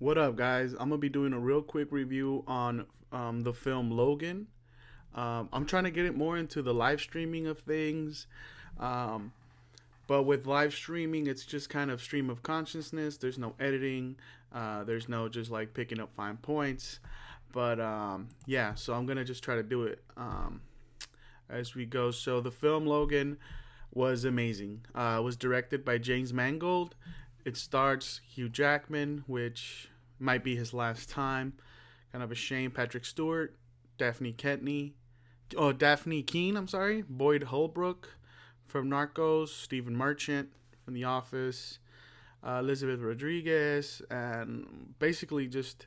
What up, guys? I'm gonna be doing a real quick review on the film Logan. I'm trying to get it more into the live streaming of things, um, but with live streaming, it's just kind of stream of consciousness. There's no editing. There's no just like picking up fine points. But yeah, so I'm gonna just try to do it as we go. So the film Logan was amazing. It was directed by James Mangold. It starts Hugh Jackman, which might be his last time. Kind of a shame. Patrick Stewart, Daphne Keaton, Daphne Keane. I'm sorry, Boyd Holbrook from Narcos, Stephen Merchant from The Office, Elizabeth Rodriguez, and basically just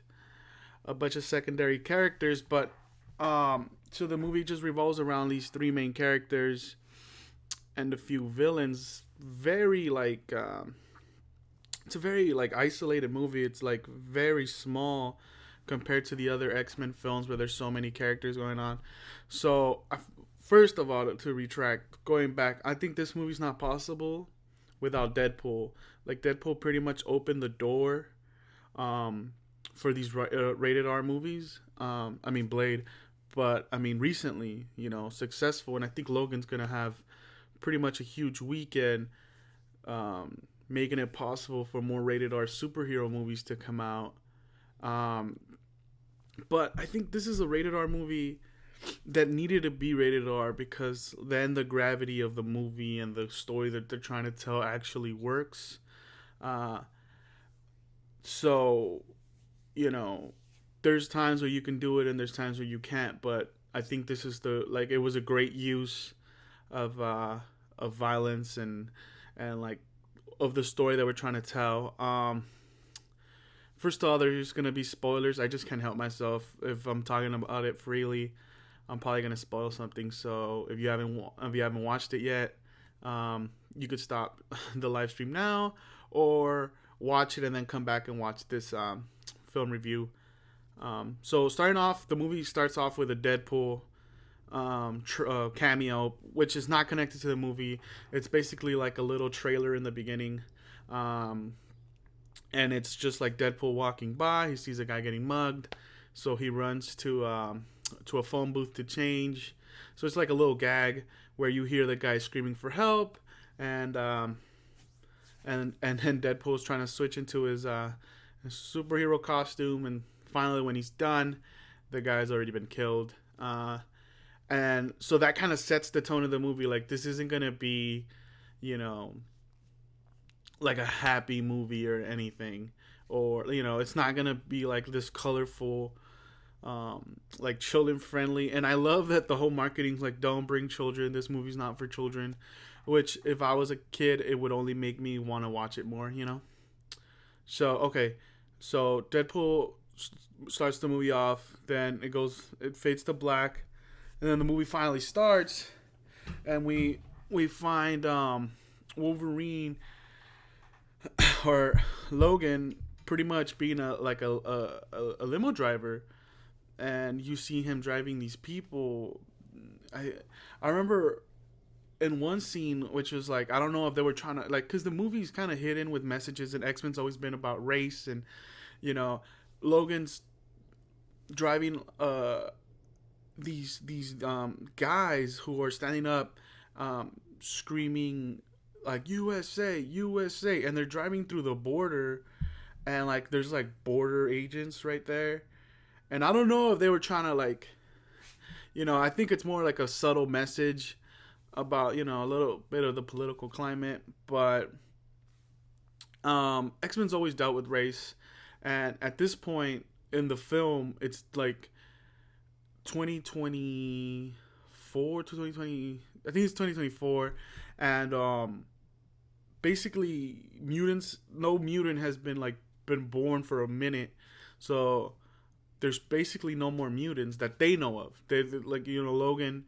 a bunch of secondary characters. But so the movie just revolves around these three main characters and a few villains. Very like it's a very like isolated movie. It's like very small compared to the other X-Men films where there's so many characters going on. So first of all, to retract, going back, I think this movie's not possible without Deadpool. Like Deadpool pretty much opened the door um, for these rated R movies. I mean Blade, but I mean recently, successful, and I think Logan's gonna have pretty much a huge weekend, making it possible for more rated R superhero movies to come out. Um, but I think this is a rated R movie that needed to be rated R because then the gravity of the movie and the story that they're trying to tell actually works. Uh, so, you know, there's times where you can do it and there's times where you can't. But I think this is it was a great use of violence and like of the story that we're trying to tell. First of all, there's gonna be spoilers. I just can't help myself if I'm talking about it freely. I'm probably gonna spoil something. So if you haven't watched it yet, you could stop the live stream now or watch it and then come back and watch this film review. So starting off, the movie starts off with a Deadpool cameo, which is not connected to the movie. It's basically like a little trailer in the beginning. And it's just like Deadpool walking by. He sees a guy getting mugged, so he runs to a phone booth to change. So it's like a little gag where you hear the guy screaming for help, and then Deadpool's trying to switch into his superhero costume, and finally when he's done, the guy's already been killed. And so that kind of sets the tone of the movie. Like this isn't gonna be, you know, like a happy movie or anything, or it's not gonna be like this colorful, like children friendly. And I love that the whole marketing's like, don't bring children, this movie's not for children, which if I was a kid it would only make me want to watch it more. So okay, so Deadpool starts the movie off, then it fades to black, and then the movie finally starts, and we find Wolverine or Logan pretty much being a limo driver, and you see him driving these people. I remember in one scene, which was like, I don't know if they were trying to like, because the movie's kind of hidden with messages, and X-Men's always been about race, and you know Logan's driving these guys who are standing up, screaming like USA, USA, and they're driving through the border, and like there's like border agents right there, and I don't know if they were trying to like, I think it's more like a subtle message about a little bit of the political climate, but X-Men's always dealt with race, and at this point in the film, it's like 2024 to 2020. I think it's 2024, and basically mutants. No mutant has been born for a minute, so there's basically no more mutants that they know of. They like Logan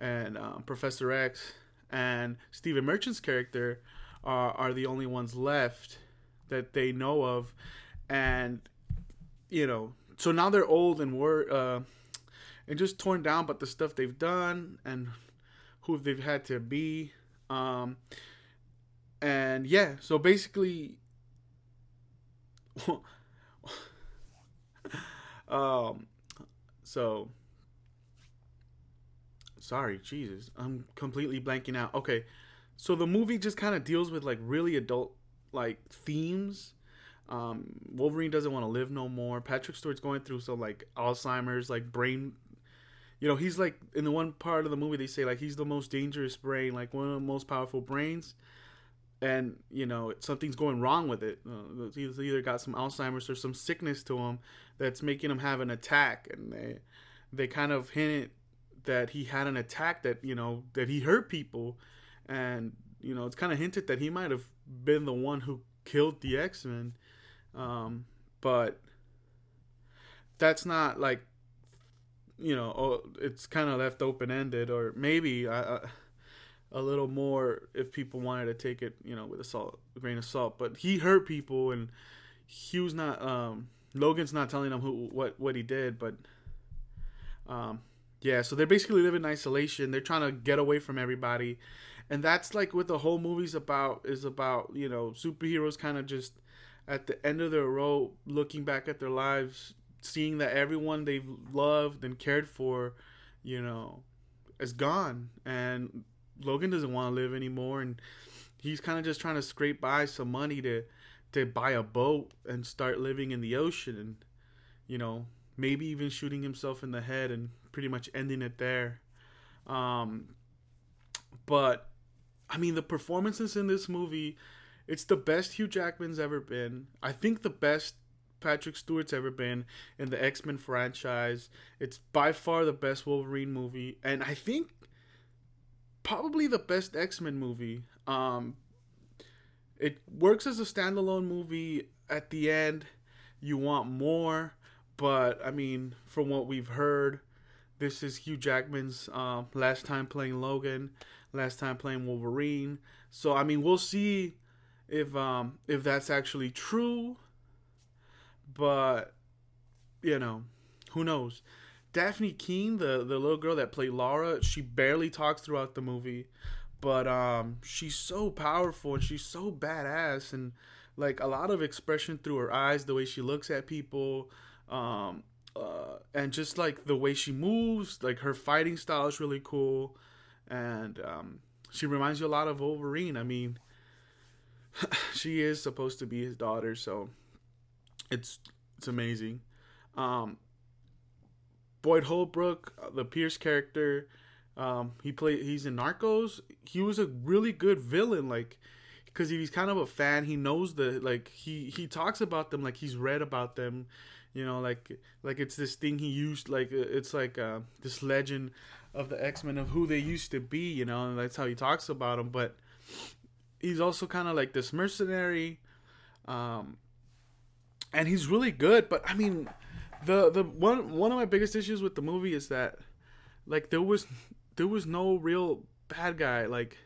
and Professor X and Stephen Merchant's character are the only ones left that they know of, and so now they're old and and just torn down, but the stuff they've done and who they've had to be. And yeah, so basically Um, so sorry, Jesus, I'm completely blanking out. Okay, so the movie just kind of deals with like really adult like themes. Wolverine doesn't want to live no more. Patrick Stewart's going through some like Alzheimer's, like brain. You know, he's like in the one part of the movie they say like he's the most dangerous brain, like one of the most powerful brains, and you know something's going wrong with it. He's either got some Alzheimer's or some sickness to him that's making him have an attack, and they kind of hinted that he had an attack that that he hurt people, and it's kind of hinted that he might have been the one who killed the X-Men, but that's not like it's kind of left open ended, or maybe a little more if people wanted to take it, with a grain of salt. But he hurt people, and he was not. Logan's not telling him what he did, but yeah. So they're basically living in isolation. They're trying to get away from everybody, and that's like what the whole movie's about. Is about superheroes kind of just at the end of their road, looking back at their lives, seeing that everyone they've loved and cared for, is gone, and Logan doesn't want to live anymore, and he's kind of just trying to scrape by some money to buy a boat and start living in the ocean, and maybe even shooting himself in the head and pretty much ending it there. But I mean, the performances in this movie, it's the best Hugh Jackman's ever been. I think the best Patrick Stewart's ever been in the X-Men franchise. It's by far the best Wolverine movie, and I think probably the best X-Men movie. It works as a standalone movie. At the end, you want more, but I mean, from what we've heard, this is Hugh Jackman's last time playing Logan, last time playing Wolverine. So I mean, we'll see if that's actually true. But who knows? Daphne Keane, the little girl that played Laura, she barely talks throughout the movie, but she's so powerful and she's so badass, and like a lot of expression through her eyes, the way she looks at people, and just like the way she moves, like her fighting style is really cool, and she reminds you a lot of Wolverine. I mean, she is supposed to be his daughter, so it's amazing. Boyd Holbrook, the Pierce character, he's in Narcos. He was a really good villain, like, because he's kind of a fan. He knows he talks about them like he's read about them, like it's this thing he used, like it's like this legend of the X-Men of who they used to be, and that's how he talks about them. But he's also kind of like this mercenary, and he's really good. But I mean, the one of my biggest issues with the movie is that like there was no real bad guy, like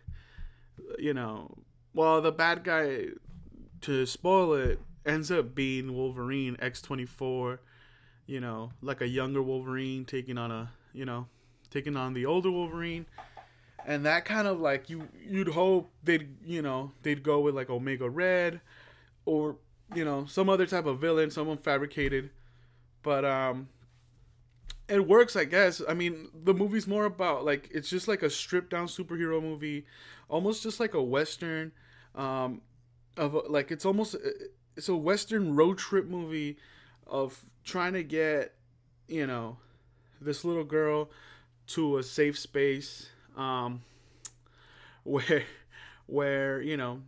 well, the bad guy, to spoil it, ends up being Wolverine X-24, like a younger Wolverine taking on the older Wolverine. And that kind of like you'd hope they'd go with like Omega Red, or some other type of villain, someone fabricated. But it works, I guess. I mean, the movie's more about like, it's just like a stripped down superhero movie, almost just like a western, it's a western road trip movie of trying to get this little girl to a safe space, where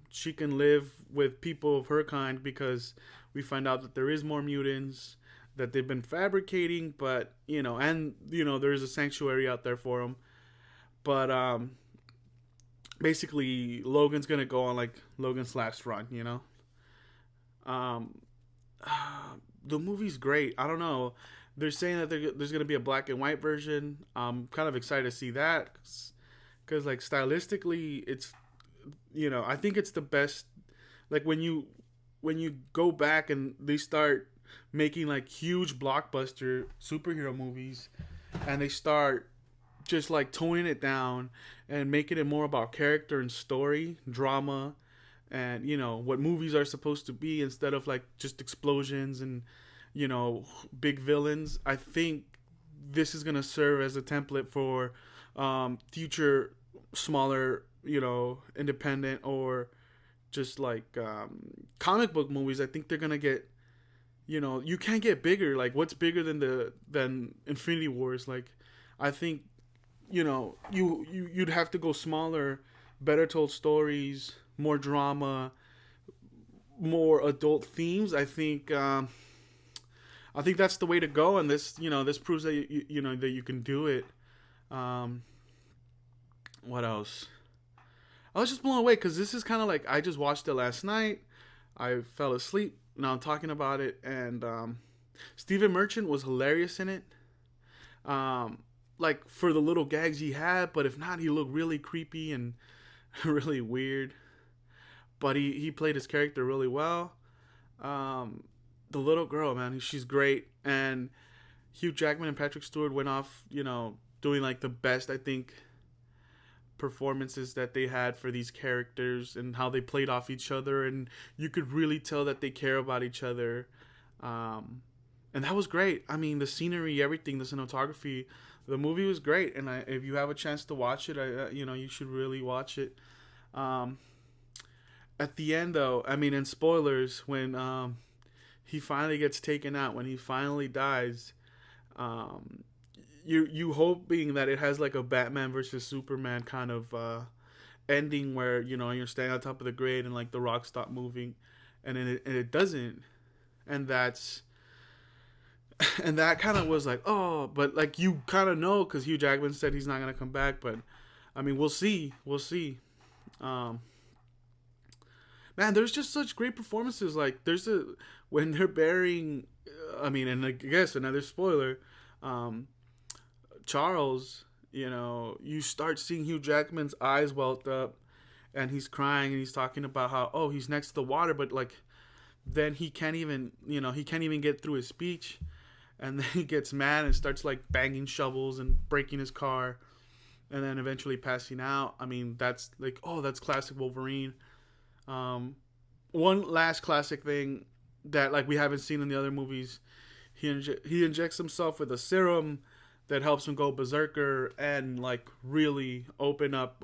she can live with people of her kind, because we find out that there is more mutants that they've been fabricating, but there's a sanctuary out there for them. But basically Logan's gonna go on like Logan's last run. The movie's great. I don't know, they're saying that there's gonna be a black and white version. I'm kind of excited to see that, because like stylistically it's I think it's the best. Like when you go back and they start making like huge blockbuster superhero movies, and they start just like toning it down and making it more about character and story, drama, and what movies are supposed to be, instead of like just explosions and you know, big villains. I think this is gonna serve as a template for future smaller, you know, independent or just like comic book movies. I think they're gonna get, you know, you can't get bigger. Like, what's bigger than Infinity Wars? Like, I think, you know, you'd have to go smaller, better told stories, more drama, more adult themes. I think that's the way to go, and this, you know, this proves that you know that you can do it. Um, what else? I was just blown away because this is kind of like I just watched it last night. I fell asleep. Now I'm talking about it, and Stephen Merchant was hilarious in it. Um, like for the little gags he had, but if not, he looked really creepy and really weird. But he played his character really well. Um, the little girl, man, she's great, and Hugh Jackman and Patrick Stewart went off, you know, doing like the best, I think, performances that they had for these characters and how they played off each other, and you could really tell that they care about each other. And that was great. I mean, the scenery, everything, the cinematography, the movie was great. And if you have a chance to watch it, you know, you should really watch it. At the end, though, I mean, in spoilers, when he finally gets taken out, when he finally dies, um, you hoping that it has like a Batman versus Superman kind of ending where, you know, you're standing on top of the grade and like the rocks stop moving, and it doesn't, and that kind of was like, oh, but like you kind of know because Hugh Jackman said he's not gonna come back, but I mean, we'll see. Um, Man, there's just such great performances. Like when they're burying, I mean, and I guess another spoiler, um, Charles, you know, you start seeing Hugh Jackman's eyes welt up, and he's crying and he's talking about how, oh, he's next to the water, but like then he can't even, you know, he can't even get through his speech, and then he gets mad and starts like banging shovels and breaking his car, and then eventually passing out. I mean, that's like, oh, that's classic Wolverine. Um, One last classic thing that like we haven't seen in the other movies, he injects himself with a serum that helps him go berserker and like really open up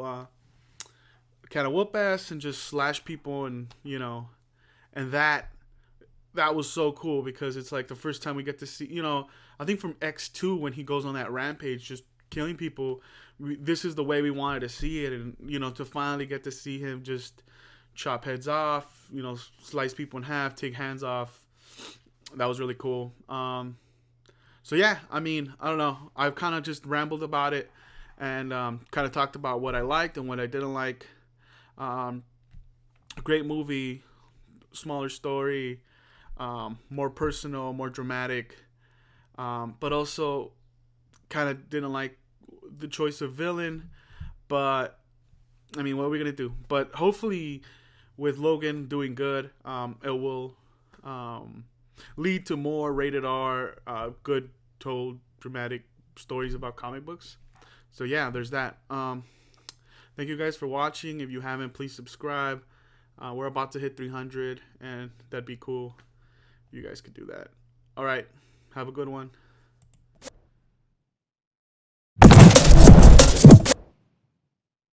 kind of whoop ass and just slash people, and you know, and that was so cool because it's like the first time we get to see, you know, I think from X2 when he goes on that rampage just killing people, this is the way we wanted to see it, and you know, to finally get to see him just chop heads off, you know, slice people in half, take hands off. That was really cool. So yeah, I mean, I don't know. I've kind of just rambled about it and kind of talked about what I liked and what I didn't like. Great movie, smaller story, more personal, more dramatic, but also kind of didn't like the choice of villain. But I mean, what are we gonna do? But hopefully, with Logan doing good, it will lead to more rated R, good told dramatic stories about comic books. So yeah, there's that. Thank you guys for watching. If you haven't, please subscribe. We're about to hit 300, and that'd be cool. You guys could do that. All right, have a good one.